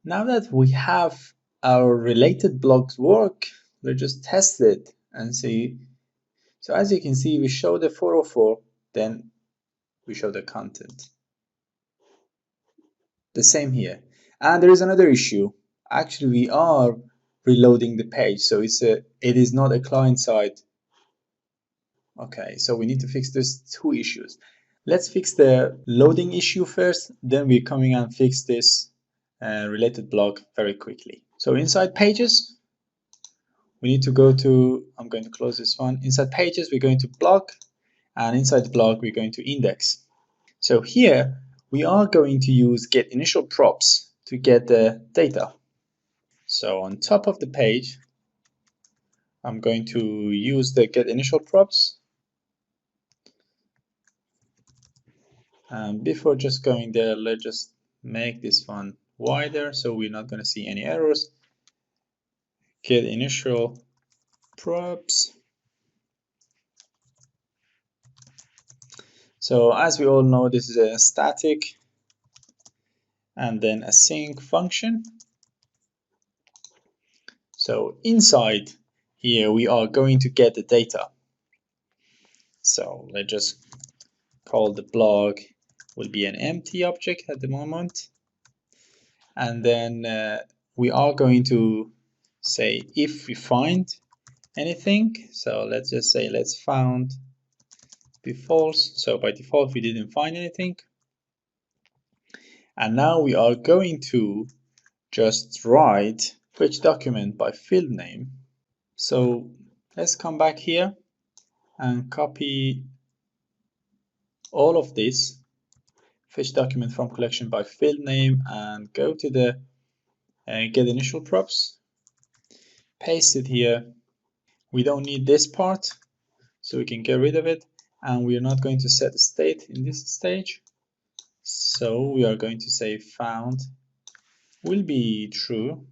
Now that we have our related blocks work, let's just test it and see. So as you can see, we show the 404, then we show the content. The same here. And there is another issue. Actually, we are reloading the page, so it is not a client side. Okay, so we need to fix these two issues. Let's fix the loading issue first, then we're coming and fix this related block very quickly. So inside pages, we need to go to, I'm going to close this one. Inside pages, we're going to block, and inside the block, we're going to index. So here, we are going to use get initial props to get the data. So on top of the page, I'm going to use the get initial props. And before just going there, let's just make this one wider so we're not going to see any errors. Get initial props. So as we all know, this is a static and then a sync function. So inside here, we are going to get the data. So let's just call the blog will be an empty object at the moment. And then we are going to say if we find anything. So let's just say let's found be false. So by default, we didn't find anything. And now we are going to just write fetch document by field name. So let's come back here and copy all of this fetch document from collection by field name and go to the get initial props, paste it here. We don't need this part, so we can get rid of it, and we are not going to set a state in this stage. So we are going to say found will be true,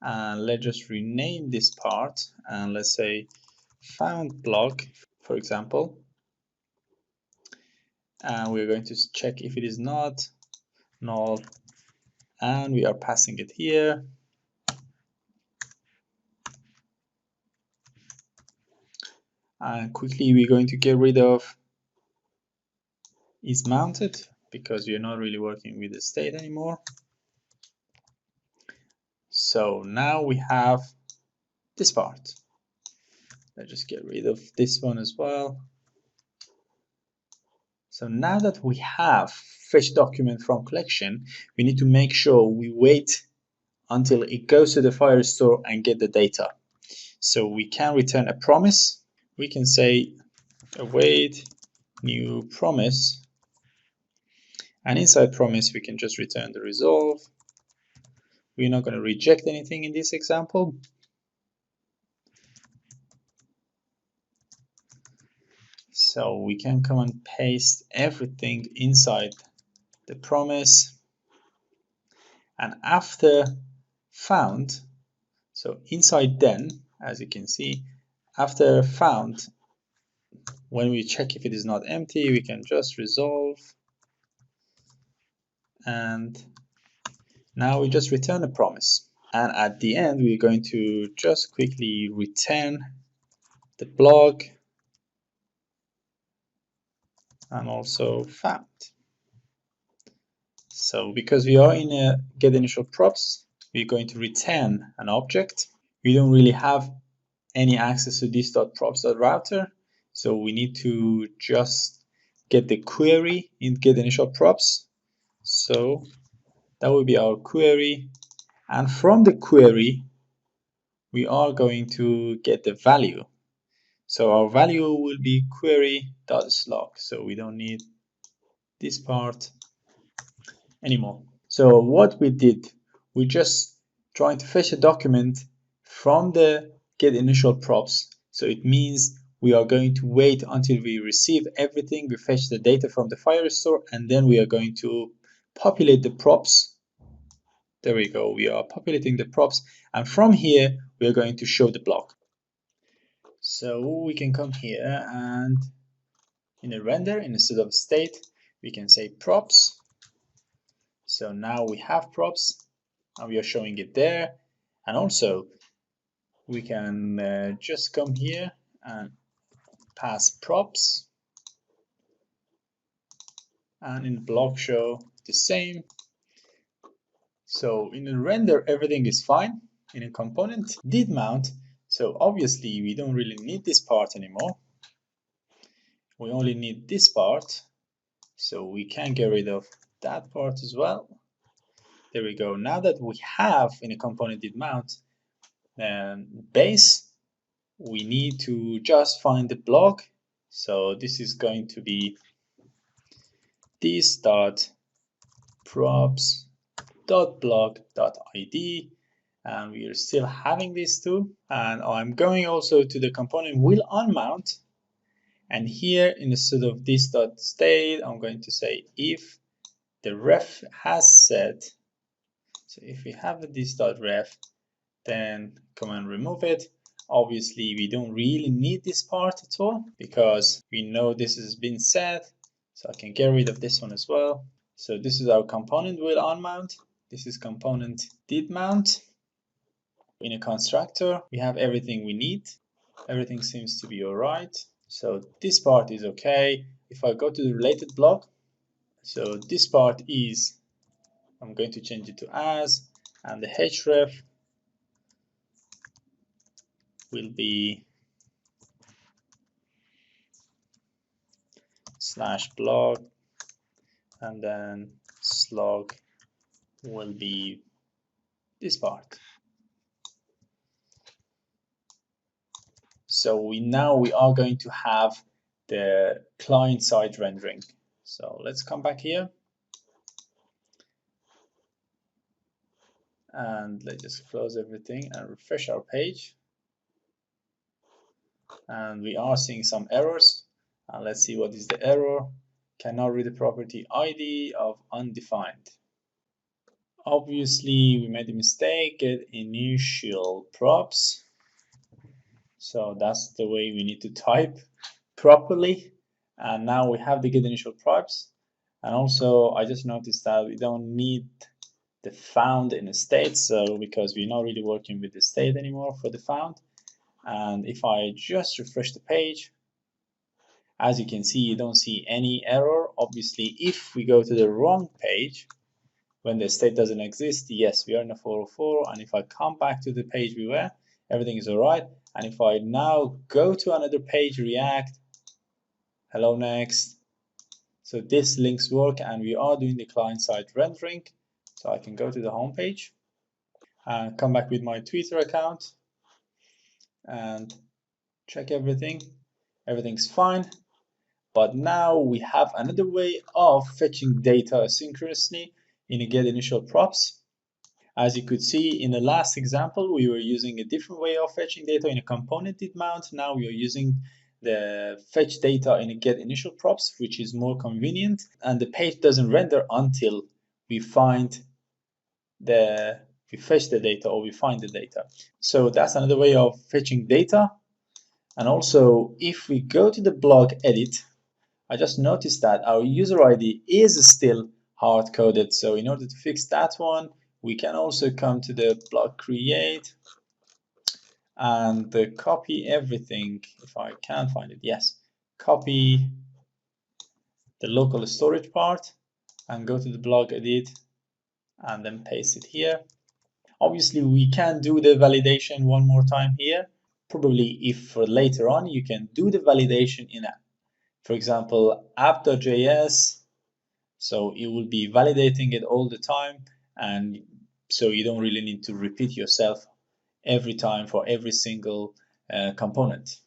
and let's just rename this part and let's say found block, for example, and we're going to check if it is not null, and we are passing it here. And quickly we're going to get rid of is mounted because we're not really working with the state anymore. So now we have this part. Let's just get rid of this one as well. So now that we have fetch document from collection, we need to make sure we wait until it goes to the Firestore and get the data. So we can return a promise. We can say await new promise, and inside promise we can just return the resolve. We're not going to reject anything in this example. So we can come and paste everything inside the promise, and after found, so inside then, as you can see, after found, when we check if it is not empty, we can just resolve, and now we just return a promise. And at the end, we're going to just quickly return the blog and also found. So because we are in a get initial props, we're going to return an object. We don't really have any access to this.props.router, so we need to just get the query in get initial props. So that will be our query, and from the query we are going to get the value. So our value will be query.slug, so we don't need this part anymore. So what we did, we just trying to fetch a document from the get initial props. So it means we are going to wait until we receive everything, we fetch the data from the Firestore, and then we are going to populate the props. There we go, we are populating the props, and from here we are going to show the block. So we can come here and in a render, instead of state, we can say props. So now we have props and we are showing it there. And also we can just come here and pass props, and in the block show the same. So in the render everything is fine. In a component did mount, so obviously we don't really need this part anymore. We only need this part, so we can get rid of that part as well. There we go. Now that we have in a component did mount base, we need to just find the block. So this is going to be this dot props dot block dot id, and we are still having these two. And I'm going also to the component will onMount, and here instead of this dot state, I'm going to say if the ref has set. So if we have this dot ref, then come and remove it. Obviously we don't really need this part at all because we know this has been set, so I can get rid of this one as well. So this is our component will onMount. This is component did mount. In a constructor we have everything we need. Everything seems to be all right. So this part is okay. If I go to the related block, so this part is, I'm going to change it to as, and the href will be /blog, and then slug will be this part. So we are going to have the client-side rendering. So let's come back here and let's just close everything and refresh our page. And we are seeing some errors. And let's see what is the error. Cannot read the property ID of undefined. Obviously we made a mistake, get initial props. So that's the way we need to type properly. And now we have the get initial props. And also I just noticed that we don't need the found in a state, so because we're not really working with the state anymore for the found. And if I just refresh the page, as you can see, you don't see any error. Obviously, if we go to the wrong page, when the state doesn't exist, yes, we are in a 404. And if I come back to the page we were, everything is all right. And if I now go to another page, React, hello next. So this links work, and we are doing the client-side rendering. So I can go to the home page and come back with my Twitter account and check everything. Everything's fine. But now we have another way of fetching data asynchronously in a get initial props. As you could see in the last example, we were using a different way of fetching data in a component did mount. Now we are using the fetch data in a get initial props, which is more convenient, and the page doesn't render until we fetch the data or we find the data. So that's another way of fetching data. And also, if we go to the blog edit, I just noticed that our user ID is still hard-coded. So in order to fix that one, we can also come to the blog create and copy everything. If I can find it, yes, copy the local storage part and go to the blog edit and then paste it here. Obviously, we can do the validation one more time here. Probably if for later on you can do the validation in for example, app.js. So it will be validating it all the time, and so you don't really need to repeat yourself every time for every single component.